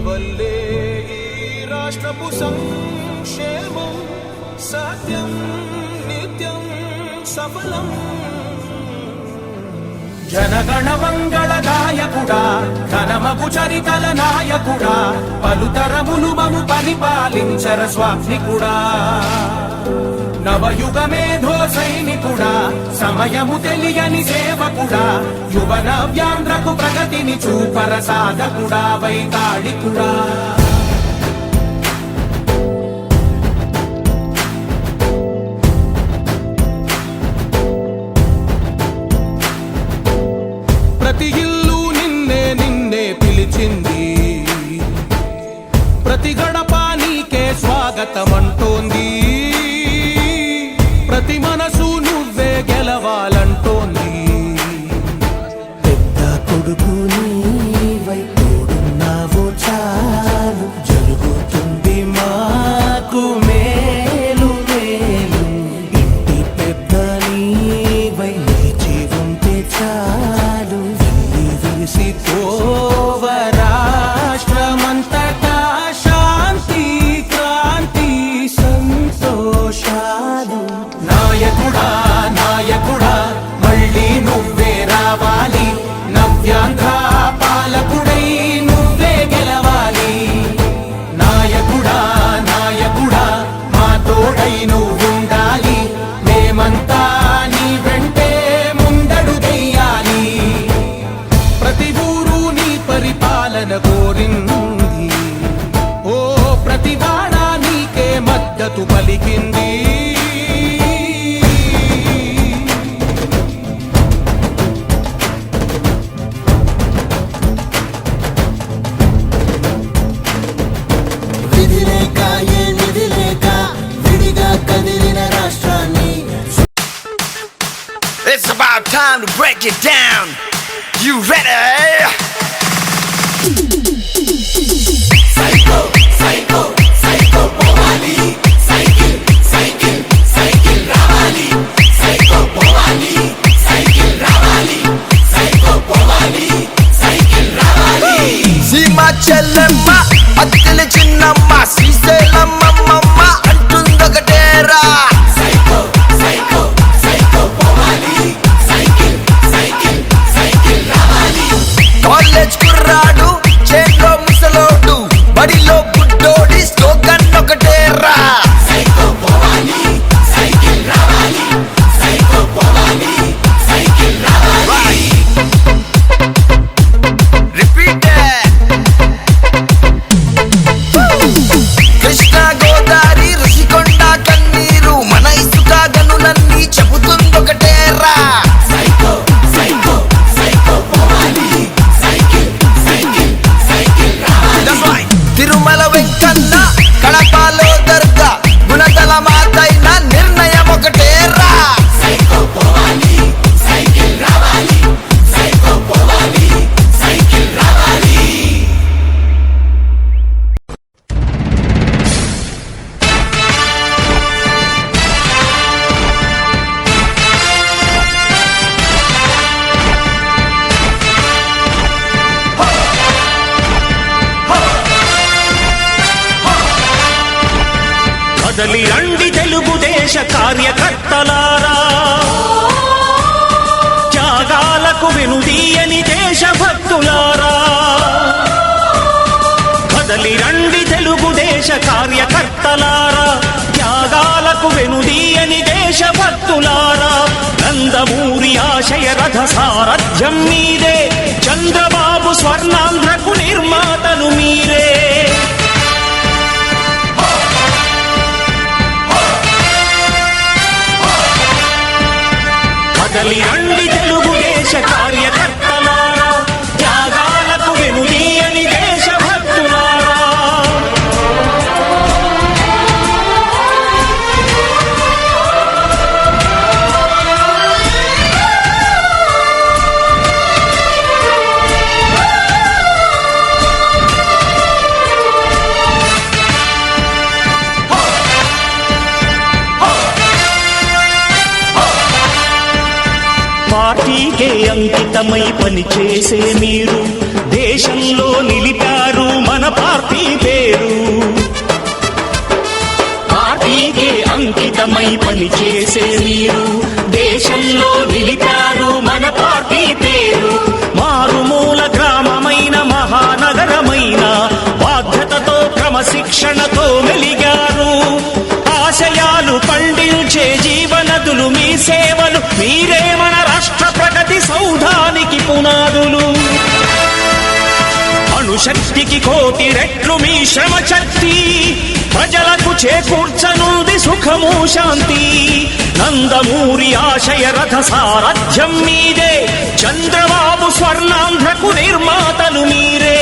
వల్లే ఈ రాష్ట్రపు సంక్షేమం సత్యం నిత్యం సఫలం. జనగణ మంగళ నాయకుడా ఘనమగు చరితల నాయకుడా పలుతరములు మము పరిపాలించర స్వామికుడా. నవయుగ మేధో సైనికుడా సమయము తెలియని సేవకుడా యువన వ్యాంధ్రకు ప్రగతిని చూపర సాధకుడా వైతాళికుడా. ప్రతి ఇల్లు నిన్నే నిన్నే పిలిచింది, ప్రతి గడప నీకే స్వాగతమంటోంది, ప్రతి మనసు నువ్వే గెలవాలంటోంది. పెద్ద కొడుకు నీవై తోడున్నావో చాలు జరుగుతుంది మాకు మేలు మేలు. ఇంటి పెద్ద నీవై నిలిచి ఉంటే చాలు విరిసిపోవ రాష్ట్రమంతటా శాంతి క్రాంతి సంతోషాలు. నాయకుడా నాయకుడా మళ్ళీ నువ్వే రావాలి, నవ్యాంధ్ర పాలకుడై నువ్వే గెలవాలి. నాయకుడా నాయకుడా మా తోడై నువ్వుండాలి, మేమంతా నీ వెంటే ముందడుగెయ్యాలి. ప్రతి ఊరు నీ పరిపాలన కోరింది, ఓ ప్రతి వాడ నీకే మద్దతు పలికింది. విధిలేక ఏ నిధిలేక విడిగా కదిలిన రాష్ట్రాన్ని. It's about time to break it down. You ready? Psycho, psycho, psycho povali. Cycle, cycle, cycle ravali. Psycho povali, cycle ravali. Psycho povali, cycle ravali. Sima chellamma, attile chinnamma, Sriselamma mamma antundokatera. Psycho, psycho, psycho povali. Cycle, cycle, cycle ravali. College kurradu, చేలో ముసలోడు, బడిలో బుడ్డోడి slogan ఒకటేరా. Psycho పోవాలి, cycle రావాలి. Psycho పోవాలి, cycle రావాలి. Repeat. Krishna Godavari Rushikonda కన్నీరు మన ఇసుక గనులన్నీ చెబుతుందొకటేరా. సైకో సైకో సైకో పోవాలి. సైకిల్ సైకిల్ సైకిల్ రావాలి. తిరుమల వెంకన్న కడపలో దర్గా గుణదల మాతైన నిర్ణయం ఒకటేరా. సైకో పోవాలి, సైకిల్ రావాలి. సైకో పోవాలి, సైకిల్ రావాలి. కదలి రండి తెలుగుదేశ కార్యకర్తలారా, త్యాగాలకు వెనుదీయని దేశభక్తులారా. కదలి రండి తెలుగుదేశ కార్యకర్తలారా, త్యాగాలకు వెనుదీయని దేశభక్తులారా. నందమూరి ఆశయ రథ సారథ్యం మీదే, చంద్రబాబు స్వర్ణాంధ్రకు నిర్మాతను మీరే. కదలి రండి తెలుగుదేశ కార్యకర్తలారా, త్యాగాలకు వెనుదీయని దేశభక్తులారా. పార్టీకే అంకితమై పనిచేసే మీరు దేశంలో నిలిపారు మన పార్టీ పేరు. పార్టీకే అంకితమై పనిచేసే మీరు దేశంలో నిలిపారు మన పార్టీ పేరు. మారుమూల గ్రామమైన మహానగరమైన బాధ్యతతో క్రమశిక్షణతో మెలిగారు. ఆశయాలు పండించే జీవనదులు మీ సేవలు, మీరే మన రాష్ట్ర ప్రగతి సౌధానికి పునాదులు. అణుశక్తికి కోటి రెట్లు మీ శ్రమ శక్తి, ప్రజలకు చేకూర్చనుంది సుఖము శాంతి. నందమూరి ఆశయ రథ సారథ్యం మీదే, చంద్రబాబు స్వర్ణాంధ్రకు నిర్మాతలు మీరే.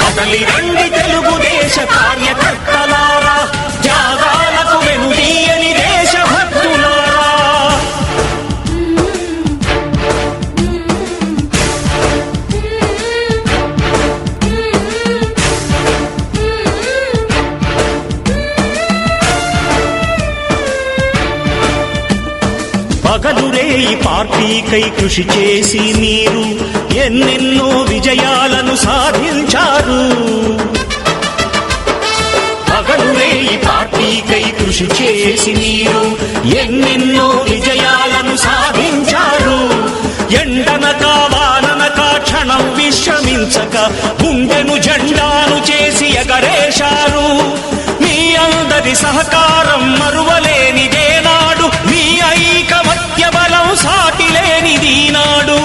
కదలి రండి తెలుగుదేశ కార్యకర్తలారా, త్యాగాలకు వెనుదీయని దేశభక్తులారా. పగలురే ఈ పార్టీకై కృషి చేసి మీరు ఎన్నెన్నో విజయాలను సాధించారు. పగలురే ఈ పార్టీకై కృషి చేసి మీరు ఎన్నెన్నో విజయాలను సాధించారు. ఎండనక వాననక క్షణం విశ్రమించక గుండెను జెండాను చేసి ఎగరేశారు. మీ అందరి సహకారం మరువలేనిదే నాడు, మీ ఐకమత్య బలం సాటిలేనిది నాడు.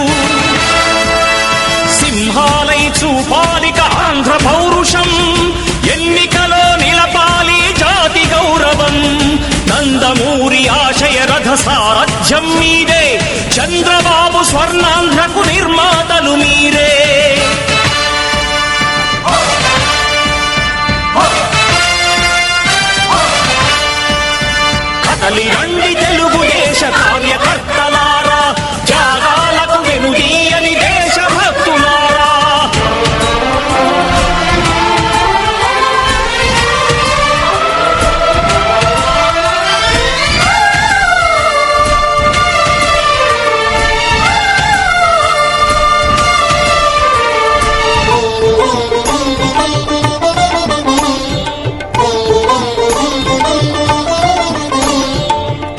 సింహాలై చూపాలిక ఆంధ్ర పౌరుషం, ఎన్నికలో నిలపాలి జాతి గౌరవం. నందమూరి ఆశయ రథ సారథ్యం మీదే, చంద్రబాబు స్వర్ణాంధ్రకు నిర్మాతలు మీరే. కదలి రండి తెలుగుదేశ కార్యకర్తలారా, త్యాగాలకు వెనుదీయని దేశభక్తులారా.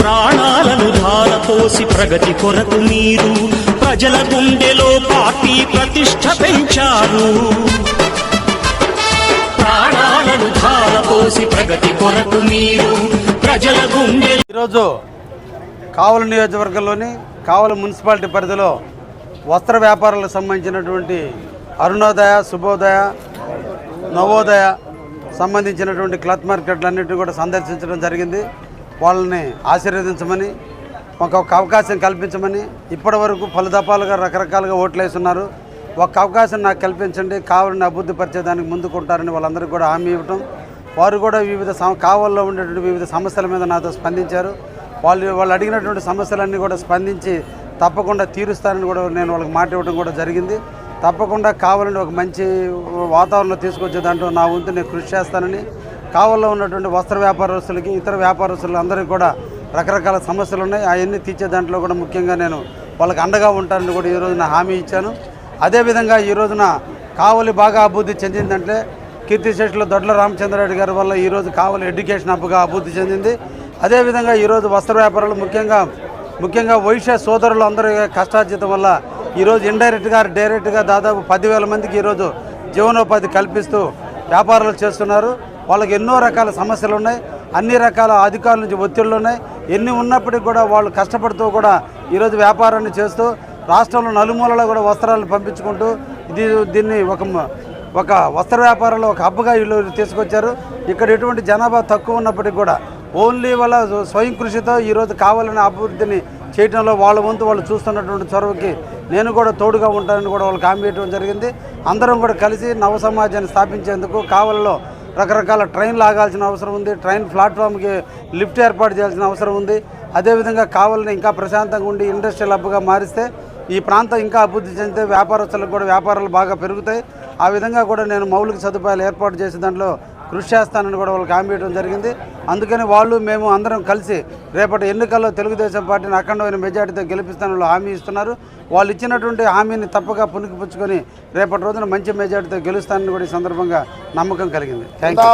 ప్రాణాలను ధారపోసి ప్రగతి కొరకు మీరు ప్రజల గుండెలో పార్టీ ప్రతిష్ఠ పెంచారు. ప్రాణాలను ధారపోసి ప్రగతి కొరకు మీరు ప్రజల గుండె. ఈరోజు కావలి నియోజకవర్గంలోని కావలి మున్సిపాలిటీ పరిధిలో వస్త్ర వ్యాపారాలకు సంబంధించినటువంటి అరుణోదయ, శుభోదయ, నవోదయ సంబంధించినటువంటి క్లాత్ మార్కెట్లన్నింటినీ కూడా సందర్శించడం జరిగింది. వాళ్ళని ఆశీర్వదించమని, ఒక అవకాశం కల్పించమని ఇప్పటి వరకు పలు దఫాలుగా రకరకాలుగా ఓట్లు వేస్తున్నారు. ఒక అవకాశం నాకు కల్పించండి, కావాలని అభివృద్ధి పరిచేదానికి ముందుకుంటారని వాళ్ళందరికీ కూడా హామీ ఇవ్వటం. వారు కూడా వివిధ కావల్లో ఉండేటువంటి వివిధ సమస్యల మీద నాతో స్పందించారు. వాళ్ళు అడిగినటువంటి సమస్యలన్నీ కూడా స్పందించి తప్పకుండా తీరుస్తారని కూడా నేను వాళ్ళకి మాట ఇవ్వడం కూడా జరిగింది. తప్పకుండా కావాలని ఒక మంచి వాతావరణం తీసుకొచ్చే దాంట్లో నా వంతు నేను కృషి చేస్తానని, కావల్లో ఉన్నటువంటి వస్త్ర వ్యాపారస్తులకి, ఇతర వ్యాపారస్తులు అందరికీ కూడా రకరకాల సమస్యలు ఉన్నాయి, అవన్నీ తీర్చే దాంట్లో కూడా ముఖ్యంగా నేను వాళ్ళకి అండగా ఉంటానని కూడా ఈరోజు నా హామీ ఇచ్చాను. అదేవిధంగా ఈ రోజున కావలి బాగా అభివృద్ధి చెందిందంటే కీర్తిశేషులు దొడ్ల రామచంద్రారెడ్డి గారి వల్ల ఈరోజు కావలి ఎడ్యుకేషన్ హబ్గా అభివృద్ధి చెందింది. అదేవిధంగా ఈరోజు వస్త్ర వ్యాపారాలు ముఖ్యంగా వైశ్య సోదరులు అందరూ కష్టార్జితం వల్ల ఈరోజు ఇండైరెక్ట్గా డైరెక్ట్గా దాదాపు 10,000 మందికి ఈరోజు జీవనోపాధి కల్పిస్తూ వ్యాపారాలు చేస్తున్నారు. వాళ్ళకి ఎన్నో రకాల సమస్యలు ఉన్నాయి, అన్ని రకాల అధికారుల నుంచి ఒత్తిళ్లు ఉన్నాయి. ఎన్ని ఉన్నప్పటికీ కూడా వాళ్ళు కష్టపడుతూ కూడా ఈరోజు వ్యాపారాన్ని చేస్తూ రాష్ట్రంలో నలుమూలలో కూడా వస్త్రాలను పంపించుకుంటూ దీన్ని ఒక వస్త్ర వ్యాపారంలో ఒక హబ్గా వీళ్ళు తీసుకొచ్చారు. ఇక్కడ ఎటువంటి జనాభా తక్కువ ఉన్నప్పటికీ కూడా ఓన్లీ వాళ్ళ స్వయం కృషితో ఈరోజు కావాలని అభివృద్ధిని చేయడంలో వాళ్ళ వంతు వాళ్ళు చూస్తున్నటువంటి చొరవకి నేను కూడా తోడుగా ఉంటానని కూడా వాళ్ళకి హామీ ఇవ్వడం జరిగింది. అందరం కూడా కలిసి నవ సమాజాన్ని స్థాపించేందుకు కావలిలో రకరకాల ట్రైన్లు ఆగాల్సిన అవసరం ఉంది, ట్రైన్ ప్లాట్ఫామ్కి లిఫ్ట్ ఏర్పాటు చేయాల్సిన అవసరం ఉంది. అదేవిధంగా కావలిని ఇంకా ప్రశాంతంగా ఉండి ఇండస్ట్రియల్ హబ్గా మారిస్తే ఈ ప్రాంతం ఇంకా అభివృద్ధి చెందితే వ్యాపారస్తులకు కూడా వ్యాపారాలు బాగా పెరుగుతాయి. ఆ విధంగా కూడా నేను మౌలిక సదుపాయాలు ఏర్పాటు చేసే దాంట్లో కృషి చేస్తానని కూడా వాళ్ళకి హామీ ఇవ్వడం జరిగింది. అందుకని వాళ్ళు మేము అందరం కలిసి రేపటి ఎన్నికల్లో తెలుగుదేశం పార్టీని అఖండమైన మెజార్టీతో గెలిపిస్తానని హామీ ఇస్తున్నారు. వాళ్ళు ఇచ్చినటువంటి హామీని తప్పగా పుణికిపుచ్చుకొని రేపటి రోజున మంచి మెజార్టీతో గెలుస్తానని కూడా ఈ సందర్భంగా నమ్మకం కలిగింది. Thank you.